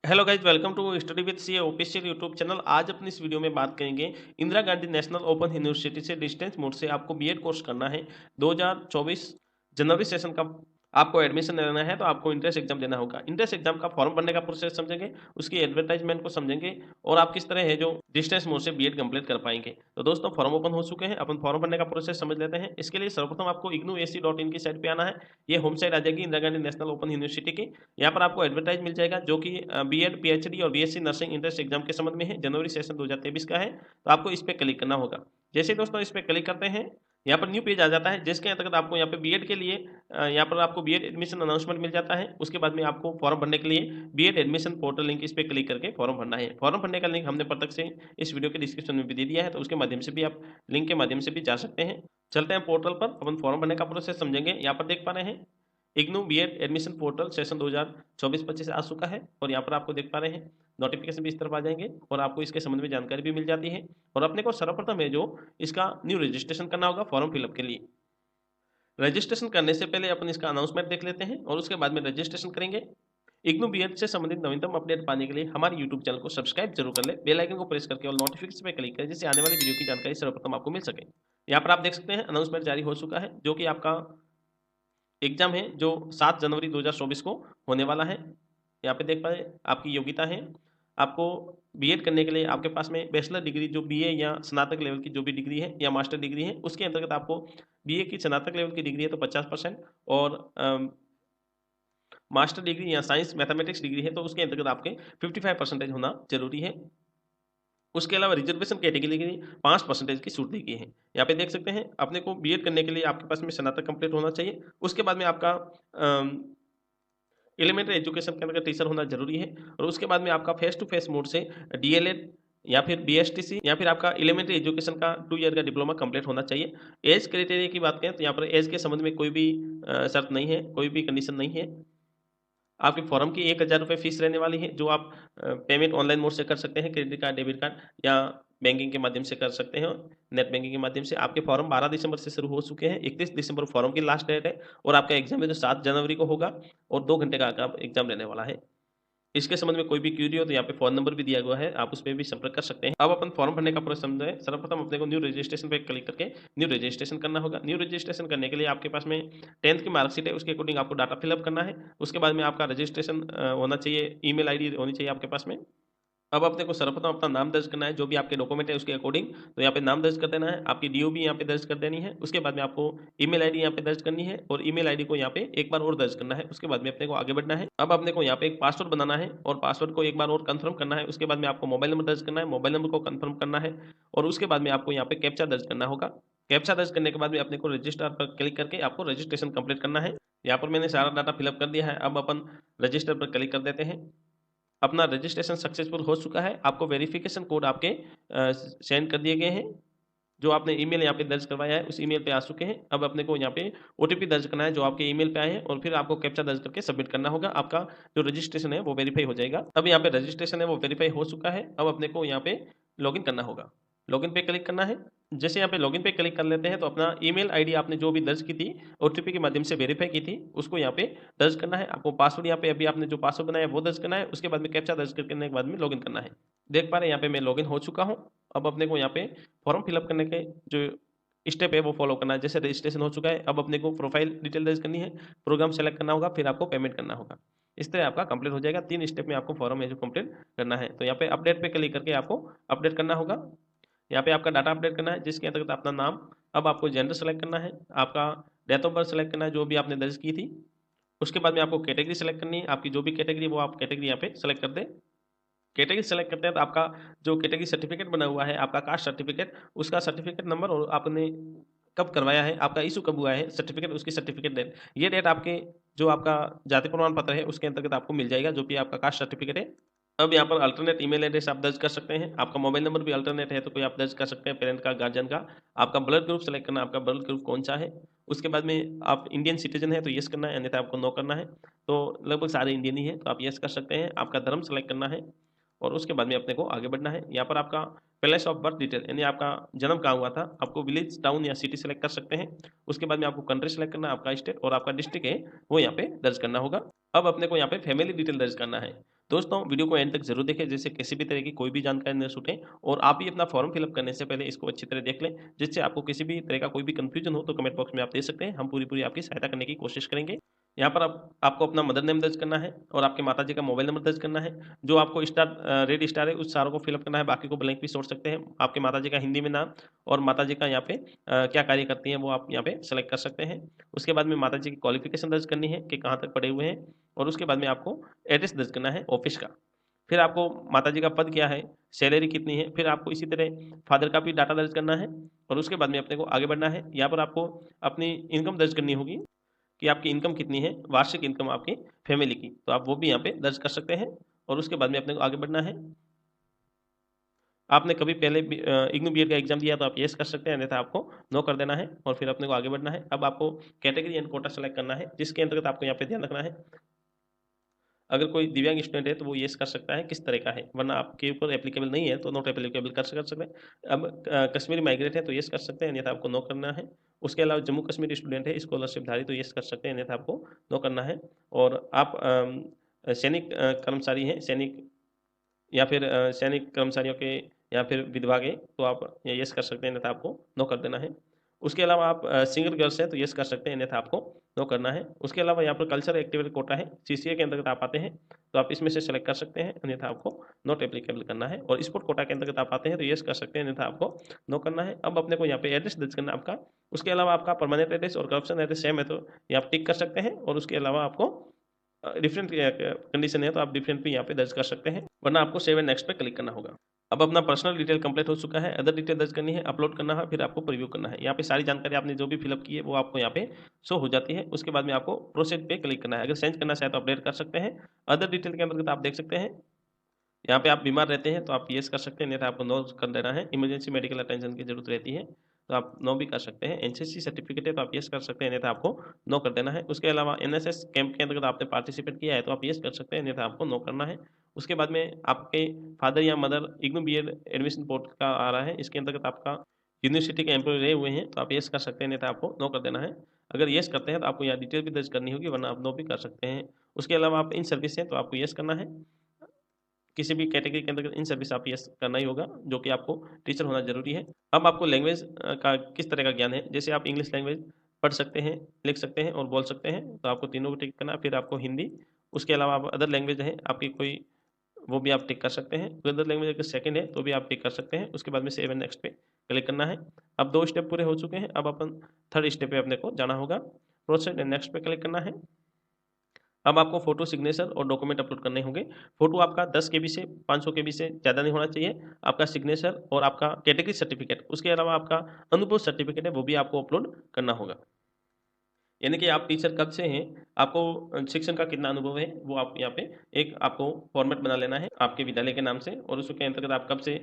Hello guys, welcome to study with CA official YouTube channel. आज अपनी इस video में बात करेंगे Indira Gandhi national open university से डिस्टेंस मोड से आपको बीएड कोर्स करना है। 2024 जनवरी सेशन का आपको एडमिशन लेना है तो आपको इंट्रेंस एग्जाम देना होगा। इंट्रेंस एग्जाम का फॉर्म भरने का प्रोसेस समझेंगे, उसकी एडवर्टाइजमेंट को समझेंगे और आप किस तरह है जो डिस्टेंस मोड से बीएड कंप्लीट कर पाएंगे। तो दोस्तों, फॉर्म ओपन हो चुके हैं, अपन फॉर्म भरने का प्रोसेस समझ लेते हैं। इसके लिए सर्वप्रथम आपको ignou.ac.in की साइट पे आना है। ये होम साइट आ जाएगी Indira Gandhi national open university की। यहाँ पर आपको एडवर्टाइज मिल जाएगा जो कि बीएड, पीएचडी और बीएससी नर्सिंग इंट्रेंस एग्जाम के संबंध में है। जनवरी सेशन 2023 का है, तो आपको इस पर क्लिक करना होगा। जैसे दोस्तों इस पर क्लिक करते हैं, यहाँ पर न्यू पेज आ जाता है जिसके अंतर्गत आपको यहाँ पे बीएड के लिए यहाँ पर आपको बीएड एडमिशन अनाउंसमेंट मिल जाता है। उसके बाद में आपको फॉर्म भरने के लिए बीएड एडमिशन पोर्टल लिंक इस पर क्लिक करके फॉर्म भरना है। फॉर्म भरने का लिंक हमने प्रत्यक्ष से इस वीडियो के डिस्क्रिप्शन में भी दे दिया है, तो उसके माध्यम से भी आप लिंक के माध्यम से भी जा सकते हैं। चलते हैं पोर्टल पर, अपन फॉर्म भरने का प्रोसेस समझेंगे। यहाँ पर देख पा रहे हैं IGNOU BEd admission portal session 2024-25 आ चुका है और यहाँ पर आपको देख पा रहे हैं नोटिफिकेशन भी इस तरफ आ जाएंगे और आपको इसके संबंध में जानकारी भी मिल जाती है। और अपने को सर्वप्रथम है जो इसका न्यू रजिस्ट्रेशन करना होगा फॉर्म फिलअप के लिए। रजिस्ट्रेशन करने से पहले अपन इसका अनाउंसमेंट देख लेते हैं और उसके बाद में रजिस्ट्रेशन करेंगे। इग्नू बीएड से संबंधित नवीनतम अपडेट पाने के लिए हमारे यूट्यूब चैनल को सब्सक्राइब जरूर कर ले, बेल आइकन को प्रेस करके और नोटिफिकेशन पे क्लिक करें जिससे आने वाली वीडियो की जानकारी सर्वप्रथम आपको मिल सके। यहाँ पर आप देख सकते हैं अनाउंसमेंट जारी हो चुका है जो कि आपका एग्जाम है जो 7 जनवरी 2024 को होने वाला है। यहाँ पे देख पाए आपकी योग्यता है, आपको बीएड करने के लिए आपके पास में बैचलर डिग्री जो बीए या स्नातक लेवल की जो भी डिग्री है या मास्टर डिग्री है उसके अंतर्गत आपको बीए की स्नातक लेवल की डिग्री है तो 50% और मास्टर डिग्री या साइंस मैथमेटिक्स डिग्री है तो उसके अंतर्गत आपके 55% होना जरूरी है। उसके अलावा रिजर्वेशन कैटेगरी के लिए 5% की छूट दी गई है। यहाँ पे देख सकते हैं अपने को बीएड करने के लिए आपके पास में स्नातक कंप्लीट होना चाहिए। उसके बाद में आपका एलिमेंट्री एजुकेशन के अंदर टीचर होना जरूरी है और उसके बाद में आपका फेस टू फेस मोड से डीएलएड या फिर बीएसटीसी या फिर आपका एलिमेंट्री एजुकेशन का 2 ईयर का डिप्लोमा कंप्लीट होना चाहिए। एज क्राइटेरिया की बात करें तो यहाँ पर एज के संबंध में कोई भी शर्त नहीं है, कोई भी कंडीशन नहीं है। आपके फॉर्म की 1000 रुपये फीस रहने वाली है जो आप पेमेंट ऑनलाइन मोड से कर सकते हैं, क्रेडिट कार्ड, डेबिट कार्ड या बैंकिंग के माध्यम से कर सकते हैं। नेट बैंकिंग के माध्यम से आपके फॉर्म 12 दिसंबर से शुरू हो चुके हैं। 31 दिसंबर फॉर्म की लास्ट डेट है और आपका एग्जाम है जो 7 जनवरी को होगा और 2 घंटे का आपका एग्जाम रहने वाला है। इसके संबंध में कोई भी क्यूरी हो तो यहाँ पे फोन नंबर भी दिया हुआ है, आप उस पर भी संपर्क कर सकते हैं। अब अपन फॉर्म भरने का प्रोसेस समझें। सर्वप्रथम अपने को न्यू रजिस्ट्रेशन पे क्लिक करके न्यू रजिस्ट्रेशन करना होगा। न्यू रजिस्ट्रेशन करने के लिए आपके पास में 10th की मार्कशीट है, उसके अकॉर्डिंग आपको डाटा फिलअप करना है। उसके बाद में आपका रजिस्ट्रेशन होना चाहिए, ईमेल आईडी होनी चाहिए आपके पास में। अब अपने को सर्वप्रथम अपना नाम दर्ज करना है, जो भी आपके डॉक्यूमेंट है उसके अकॉर्डिंग, तो यहाँ पे नाम दर्ज कर देना है, आपकी डीओ भी यहाँ पे दर्ज कर देनी है। उसके बाद में आपको ईमेल आईडी यहाँ पे दर्ज करनी है और ईमेल आईडी को यहाँ पे एक बार और दर्ज करना है। उसके बाद में अपने को आगे बढ़ना है। अब अपने को यहाँ पे एक पासवर्ड बनाना है और पासवर्ड को एक बार और कंफर्म करना है। उसके बाद में आपको मोबाइल नंबर दर्ज करना है, मोबाइल नंबर को कंफर्म करना है और उसके बाद में आपको यहाँ पे कैप्चा दर्ज करना होगा। कैप्चा दर्ज करने के बाद में अपने को रजिस्टर पर क्लिक करके आपको रजिस्ट्रेशन कंप्लीट करना है। यहाँ पर मैंने सारा डाटा फिलअप कर दिया है। अब अपन रजिस्टर पर क्लिक कर देते हैं। अपना रजिस्ट्रेशन सक्सेसफुल हो चुका है। आपको वेरिफिकेशन कोड आपके सेंड कर दिए गए हैं, जो आपने ईमेल यहाँ पे दर्ज करवाया है उस ईमेल पे आ चुके हैं। अब अपने को यहाँ पे ओटीपी दर्ज करना है जो आपके ईमेल पे आए हैं और फिर आपको कैप्चा दर्ज करके सबमिट करना होगा। आपका जो रजिस्ट्रेशन है वो वेरीफाई हो जाएगा। अब यहाँ पे रजिस्ट्रेशन है वो वेरीफाई हो चुका है। अब अपने को यहाँ पे लॉगिन करना होगा, लॉगिन पे क्लिक करना है। जैसे यहाँ पे लॉगिन पे क्लिक कर लेते हैं तो अपना ईमेल आईडी आपने जो भी दर्ज की थी ओटीपी के माध्यम से वेरीफाई की थी उसको यहाँ पे दर्ज करना है। आपको पासवर्ड यहाँ पे अभी आपने जो पासवर्ड बनाया है वो दर्ज करना है। उसके बाद में कैप्चा दर्ज करने के बाद में लॉगिन करना है। देख पा रहे हैं यहाँ पे मैं लॉगिन हो चुका हूँ। अब अपने को यहाँ पे फॉर्म फिलअप करने के जो स्टेप है वो फॉलो करना है। जैसे रजिस्ट्रेशन हो चुका है, अब अपने को प्रोफाइल डिटेल दर्ज करनी है, प्रोग्राम सेलेक्ट करना होगा, फिर आपको पेमेंट करना होगा। इस तरह आपका कंप्लीट हो जाएगा। 3 स्टेप में आपको फॉर्म है जो कंप्लीट करना है। तो यहाँ पे अपडेट पे क्लिक करके आपको अपडेट करना होगा। यहाँ पे आपका डाटा अपडेट करना है जिसके अंतर्गत अपना नाम, अब आपको जेंडर सेलेक्ट करना है, आपका डेट ऑफ बर्थ सेलेक्ट करना है जो भी आपने दर्ज की थी। उसके बाद में आपको कैटेगरी सेलेक्ट करनी है, आपकी जो भी कैटेगरी वो आप कैटेगरी यहाँ पे सेलेक्ट कर दें। कैटेगरी सेलेक्ट करते हैं तो आपका जो कैटेगरी सर्टिफिकेट बना हुआ है, आपका कास्ट सर्टिफिकेट, उसका सर्टिफिकेट नंबर और आपने कब करवाया है, आपका इशू कब हुआ है सर्टिफिकेट, उसकी सर्टिफिकेट डेट, ये डेट आपके जो आपका जाति प्रमाण पत्र है उसके अंतर्गत आपको मिल जाएगा जो कि आपका कास्ट सर्टिफिकेट है। अब यहाँ पर अल्टरनेट ईमेल एड्रेस आप दर्ज कर सकते हैं। आपका मोबाइल नंबर भी अल्टरनेट है तो कोई आप दर्ज कर सकते हैं, पेरेंट का, गार्जियन का। आपका ब्लड ग्रुप सेलेक्ट करना, आपका ब्लड ग्रुप कौन सा है। उसके बाद में आप इंडियन सिटीजन है तो यस करना है, अन्यथा आपको नो करना है। तो लगभग सारे इंडियन ही है तो आप यस कर सकते हैं। आपका धर्म सेलेक्ट करना है और उसके बाद में अपने को आगे बढ़ना है। यहाँ पर आपका प्लेस ऑफ बर्थ डिटेल यानी आपका जन्म कहाँ हुआ था, आपको विलेज, टाउन या सिटी सेलेक्ट कर सकते हैं। उसके बाद में आपको कंट्री सेलेक्ट करना है, आपका स्टेट और आपका डिस्ट्रिक्ट है वो यहाँ पे दर्ज करना होगा। अब अपने को यहाँ पे फैमिली डिटेल दर्ज करना है। दोस्तों वीडियो को एंड तक जरूर देखें, जिससे किसी भी तरह की कोई भी जानकारी न छूटे, और आप भी अपना फॉर्म फिलअप करने से पहले इसको अच्छी तरह देख लें, जिससे आपको किसी भी तरह का कोई भी कंफ्यूजन हो तो कमेंट बॉक्स में आप दे सकते हैं। हम पूरी आपकी सहायता करने की कोशिश करेंगे। यहाँ पर आपको अपना मदर नेम दर्ज करना है और आपके माताजी का मोबाइल नंबर दर्ज करना है। जो आपको रेड स्टार है उस सारों को फिलअप करना है, बाकी को ब्लैंक भी छोड़ सकते हैं। आपके माताजी का हिंदी में नाम और माताजी का यहाँ पे क्या कार्य करती हैं वो आप यहाँ पे सेलेक्ट कर सकते हैं। उसके बाद में माताजी की क्वालिफिकेशन दर्ज करनी है कि कहाँ तक पढ़े हुए हैं, और उसके बाद में आपको एड्रेस दर्ज करना है ऑफिस का। फिर आपको माताजी का पद क्या है, सैलरी कितनी है, फिर आपको इसी तरह फादर का भी डाटा दर्ज करना है, और उसके बाद में अपने को आगे बढ़ना है। यहाँ पर आपको अपनी इनकम दर्ज करनी होगी कि आपकी इनकम कितनी है, वार्षिक इनकम आपकी फैमिली की, तो आप वो भी यहाँ पे दर्ज कर सकते हैं। और उसके बाद में अपने को आगे बढ़ना है। आपने कभी पहले इग्नू बीएड का एग्जाम दिया तो आप यस कर सकते हैं, अन्यथा आपको नो कर देना है और फिर अपने को आगे बढ़ना है। अब आपको कैटेगरी एंड कोटा सेलेक्ट करना है, जिसके अंतर्गत आपको यहाँ पे ध्यान रखना है। अगर कोई दिव्यांग स्टूडेंट है तो वो येस कर सकता है किस तरह का है, वरना आपके ऊपर एप्लीकेबल नहीं है तो नॉट एप्लीकेबल कर सकते हैं। अब कश्मीरी माइग्रेट है तो येस कर सकते हैं, अन्यथा आपको नो करना है। उसके अलावा जम्मू कश्मीर स्टूडेंट है स्कॉलरशिप धारी तो येस कर सकते हैं, अन्यथा आपको नो करना है। और आप सैनिक कर्मचारी हैं, सैनिक या फिर सैनिक कर्मचारियों के या फिर विधवा के, तो आप यस कर सकते हैं, अन्यथा आपको नो कर देना है। उसके अलावा आप सिंगल गर्ल्स हैं तो यस कर सकते हैं, अन्यथा आपको नो करना है। उसके अलावा यहाँ पर कल्चर एक्टिविटी कोटा है, सीसीए के अंतर्गत आप आते हैं तो आप इसमें से सेलेक्ट कर सकते हैं, अन्यथा आपको नॉट एप्लीकेबल करना है। और स्पोर्ट कोटा के अंतर्गत आप आते हैं तो यस कर सकते हैं, अन्यथा आपको नो करना है। अब अपने को यहाँ पे एड्रेस दर्ज करना है आपका। उसके अलावा आपका परमानेंट एड्रेस और करप्शन एड्रेस सेम है तो ये आप टिक कर सकते हैं, और उसके अलावा आपको डिफरेंट कंडीशन है तो आप डिफरेंट भी यहाँ पे दर्ज कर सकते हैं, वरना आपको सेव एंड नेक्स्ट पे क्लिक करना होगा। अब अपना पर्सनल डिटेल कंप्लीट हो चुका है, अदर डिटेल दर्ज करनी है, अपलोड करना है, फिर आपको प्रीव्यू करना है। यहाँ पे सारी जानकारी आपने जो भी फिलअप की है वो आपको यहाँ पे शो हो जाती है। उसके बाद में आपको प्रोसेस पे क्लिक करना है। अगर चेंज करना चाहे तो अपडेट कर सकते हैं। अदर डिटेल के अंतर्गत आप देख सकते हैं यहाँ पे आप बीमार रहते हैं तो आप यस कर सकते हैं, नहीं तो आपको नो कर देना है। इमरजेंसी मेडिकल अटेंशन की जरूरत रहती है तो आप नो भी कर सकते हैं। एनसीसी सर्टिफिकेट है तो आप यस कर सकते हैं, नहीं तो आपको नो कर देना है। उसके अलावा एनएसएस कैंप के अंतर्गत आपने पार्टिसिपेट किया है तो आप यस कर सकते हैं, नहीं तो आपको नो करना है। उसके बाद में आपके फादर या mother IGNOU BEd admission board का आ रहा है, इसके अंतर्गत आपका यूनिवर्सिटी के एम्प्लॉय रहे हुए हैं तो आप यस कर सकते हैं, नहीं तो आपको नो कर देना है। अगर यस करते हैं तो आपको यहाँ डिटेल भी दर्ज करनी होगी, वरना आप नो भी कर सकते हैं। उसके अलावा आप इन सर्विस हैं तो आपको यस करना है। किसी भी कैटेगरी के अंदर इन सर्विस आप यस करना ही होगा, जो कि आपको टीचर होना जरूरी है। अब आपको लैंग्वेज का किस तरह का ज्ञान है, जैसे आप इंग्लिश लैंग्वेज पढ़ सकते हैं, लिख सकते हैं और बोल सकते हैं, तो आपको तीनों को टिक करना है। फिर आपको हिंदी, उसके अलावा आप अदर लैंग्वेज है आपकी कोई, वो भी आप टिक कर सकते हैं। अदर लैंग्वेज अगर सेकंड है तो भी आप टिक कर सकते हैं। उसके बाद में सेव एंड नेक्स्ट पे क्लिक करना है। अब 2 स्टेप पूरे हो चुके हैं, अब अपन थर्ड स्टेप पे अपने को जाना होगा। प्रोसेस एंड नेक्स्ट पे क्लिक करना है। अब आपको फोटो सिग्नेचर और डॉक्यूमेंट अपलोड करने होंगे। फोटो आपका 10 केबी से 500 केबी से ज़्यादा नहीं होना चाहिए। आपका सिग्नेचर और आपका कैटेगरी सर्टिफिकेट, उसके अलावा आपका अनुभव सर्टिफिकेट है वो भी आपको अपलोड करना होगा। यानी कि आप टीचर कब से हैं, आपको शिक्षण का कितना अनुभव है, वो आप यहाँ पे एक आपको फॉर्मेट बना लेना है आपके विद्यालय के नाम से, और उसके अंतर्गत आप कब से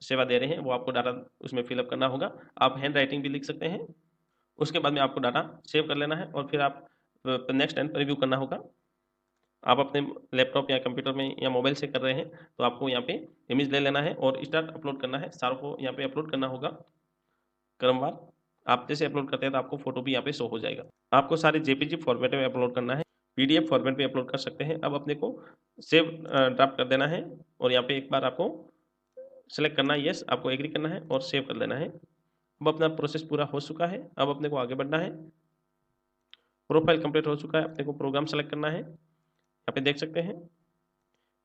सेवा दे रहे हैं वो आपको डाटा उसमें फिलअप करना होगा। आप हैंड राइटिंग भी लिख सकते हैं। उसके बाद में आपको डाटा सेव कर लेना है और फिर आप नेक्स्ट एंड रिव्यू करना होगा। आप अपने लैपटॉप या कंप्यूटर में या मोबाइल से कर रहे हैं तो आपको यहाँ पे इमेज ले लेना है और स्टार्ट अपलोड करना है। सारों को यहाँ पे अपलोड करना होगा क्रमवार। आप जैसे अपलोड करते हैं तो आपको फोटो भी यहाँ पे शो हो जाएगा। आपको सारे जेपीजी फॉर्मेट में अपलोड करना है, पीडीएफ फॉर्मेट में अपलोड कर सकते हैं। अब अपने को सेव ड्राफ्ट कर देना है और यहाँ पे एक बार आपको सेलेक्ट करना है, यस आपको एग्री करना है और सेव कर देना है। अब अपना प्रोसेस पूरा हो चुका है, अब अपने को आगे बढ़ना है। प्रोफाइल कंप्लीट हो चुका है, अपने को प्रोग्राम सेलेक्ट करना है। यहाँ पे देख सकते हैं,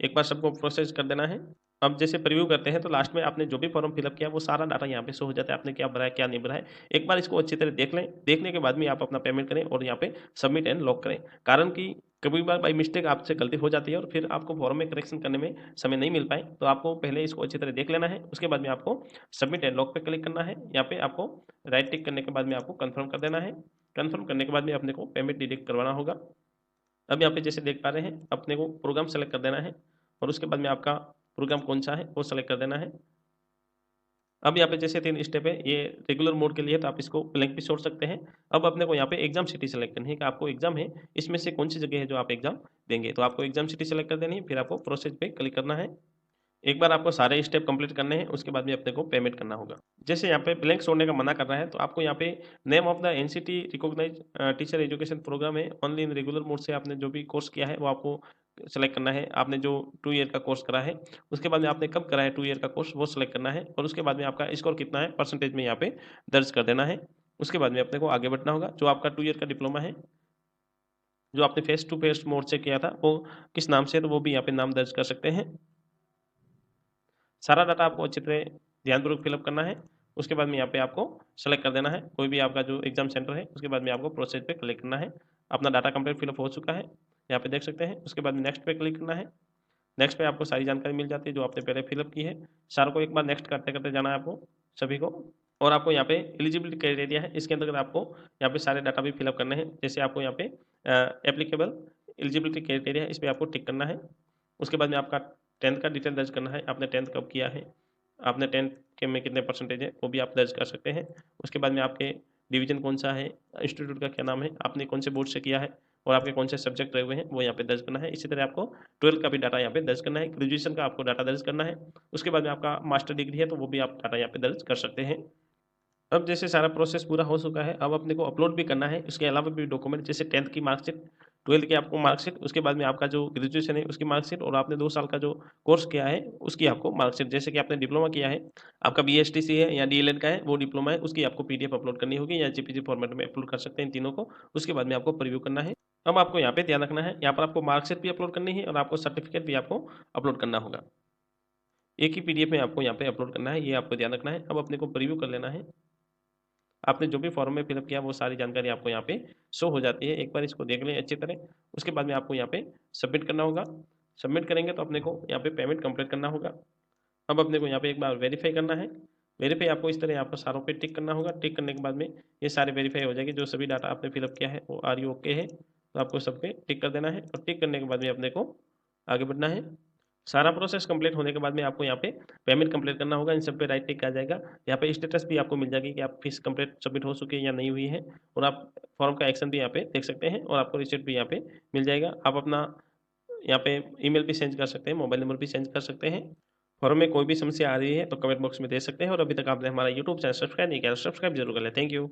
एक बार सबको प्रोसेस कर देना है। अब जैसे प्रीव्यू करते हैं तो लास्ट में आपने जो भी फॉर्म फिलअप किया वो सारा डाटा यहाँ पे शो हो जाता है, आपने क्या भरा है क्या नहीं भरा है। एक बार इसको अच्छी तरह देख लें, देखने के बाद में आप अपना पेमेंट करें और यहाँ पे सबमिट एंड लॉक करें। कारण कि कभी बार बाई मिस्टेक आपसे गलती हो जाती है और फिर आपको फॉर्म में करेक्शन करने में समय नहीं मिल पाए, तो आपको पहले इसको अच्छी तरह देख लेना है। उसके बाद में आपको सबमिट एंड लॉक पे क्लिक करना है। यहाँ पे आपको राइट टिक करने के बाद में आपको कन्फर्म कर देना है। कन्फर्म करने के बाद में अपने को पेमेंट डिडक्ट करवाना होगा। अब यहाँ पे जैसे देख पा रहे हैं, अपने को प्रोग्राम सेलेक्ट कर देना है और उसके बाद में आपका प्रोग्राम कौन सा है वो सेलेक्ट कर देना है। अब यहाँ पे जैसे 3 स्टेप है, ये रेगुलर मोड के लिए तो आप इसको ब्लैंक भी छोड़ सकते हैं। अब अपने को यहाँ पे एग्जाम सिटी सेलेक्ट करनी है कि आपको एग्जाम है इसमें से कौन सी जगह है जो आप एग्जाम देंगे, तो आपको एग्जाम सिटी सेलेक्ट कर देनी है। फिर आपको प्रोसेस पे क्लिक करना है। एक बार आपको सारे स्टेप कंप्लीट करने हैं, उसके बाद में अपने को पेमेंट करना होगा। जैसे यहाँ पे ब्लैंक छोड़ने का मना कर रहा है, तो आपको यहाँ पे name of the NCT recognised teacher education program है, ओनली इन रेगुलर मोड से आपने जो भी कोर्स किया है वो आपको सेलेक्ट करना है। आपने जो 2 ईयर का कोर्स करा है, उसके बाद में आपने कब करा है 2 ईयर का कोर्स वो सेलेक्ट करना है और उसके बाद में आपका स्कोर कितना है परसेंटेज में यहाँ पे दर्ज कर देना है। उसके बाद में अपने को आगे बढ़ना होगा। जो आपका 2 ईयर का डिप्लोमा है, जो आपने फेस टू फेस मोड से किया था, वो किस नाम से है, तो वो भी यहाँ पे नाम दर्ज कर सकते हैं। सारा डाटा आपको अच्छी तरह ध्यानपूर्वक फिलअप करना है। उसके बाद में यहाँ पे आपको सेलेक्ट कर देना है कोई भी आपका जो एग्जाम सेंटर है। उसके बाद में आपको प्रोसेस पे क्लिक करना है। अपना डाटा कंप्लीट फिलअप हो चुका है, यहाँ पे देख सकते हैं। उसके बाद में नेक्स्ट पे क्लिक करना है। नेक्स्ट पे आपको सारी जानकारी मिल जाती है जो आपने पहले फिलअप की है। सारों को एक बार नेक्स्ट करते करते जाना है आपको सभी को। और आपको यहाँ पे एलिजिबिलिटी क्राइटेरिया है, इसके अंतर्गत आपको यहाँ पे सारे डाटा भी फिलअप करने हैं। जैसे आपको यहाँ पे एप्लीकेबल एलिजिबिलिटी क्राइटेरिया, इस पर आपको टिक करना है। उसके बाद में आपका 10th का डिटेल दर्ज करना है, आपने 10th कब किया है, आपने 10th के में कितने परसेंटेज है वो भी आप दर्ज कर सकते हैं। उसके बाद में आपके डिवीजन कौन सा है, इंस्टीट्यूट का क्या नाम है, आपने कौन से बोर्ड से किया है और आपके कौन से सब्जेक्ट रहे हुए हैं वो यहाँ पे दर्ज करना है। इसी तरह आपको 12th का भी डाटा यहाँ पे दर्ज करना है। ग्रेजुएशन का आपको डाटा दर्ज करना है। उसके बाद में आपका मास्टर डिग्री है तो वो भी आप डाटा यहाँ पे दर्ज कर सकते हैं। अब जैसे सारा प्रोसेस पूरा हो चुका है, अब अपने को अपलोड भी करना है उसके अलावा भी डॉक्यूमेंट, जैसे 10th की मार्कशीट, 12th की आपको मार्कशीट, उसके बाद में आपका जो ग्रेजुएशन है उसकी मार्कशीट और आपने 2 साल का जो कोर्स किया है उसकी आपको मार्कशीट। जैसे कि आपने डिप्लोमा किया है, आपका बीएसटीसी है या डीएलएड का है वो डिप्लोमा है, उसकी आपको पीडीएफ अपलोड करनी होगी या जेपीजी फॉर्मेट में अपलोड कर सकते हैं इन तीनों को। उसके बाद में आपको प्रीव्यू करना है। अब आपको यहाँ पे ध्यान रखना है, यहाँ पर आपको मार्कशीट भी अपलोड करनी है और आपको सर्टिफिकेट भी आपको अपलोड करना होगा। एक ही पीडीएफ में आपको यहाँ पे अपलोड करना है, ये आपको ध्यान रखना है। अब अपने को प्रीव्यू कर लेना है। आपने जो भी फॉर्म में फिलअप किया वो सारी जानकारी आपको यहाँ पे शो हो जाती है। एक बार इसको देख लें अच्छी तरह। उसके बाद में आपको यहाँ पे सबमिट करना होगा। सबमिट करेंगे तो अपने को यहाँ पे पेमेंट कंप्लीट करना होगा। अब अपने को यहाँ पे एक बार वेरीफाई करना है। वेरीफाई आपको इस तरह आपको सारों पे टिक करना होगा। टिक करने के बाद में ये सारे वेरीफाई हो जाएंगे। जो सभी डाटा आपने फिलअप किया है वो आर यू ओके है, तो आपको सब पे टिक कर देना है और टिक करने के बाद में अपने को आगे बढ़ना है। सारा प्रोसेस कंप्लीट होने के बाद में आपको यहाँ पे पेमेंट कंप्लीट करना होगा। इन सब पे राइट टिक आ जाएगा। यहाँ पे स्टेटस भी आपको मिल जाएगी कि आप फीस कंप्लीट सबमिट हो चुकी है या नहीं हुई है, और आप फॉर्म का एक्शन भी यहाँ पे देख सकते हैं और आपको रिसिप्ट भी यहाँ पे मिल जाएगा। आप अपना यहाँ पे ईमेल भी चेंज कर सकते हैं, मोबाइल नंबर भी चेंज कर सकते हैं। फॉर्म में कोई भी समस्या आ रही है तो कमेंट बॉक्स में दे सकते हैं। और अभी तक आपने हमारा यूट्यूब चैनल सब्सक्राइब नहीं किया तो सब्सक्राइब जरूर कर लें। Thank you.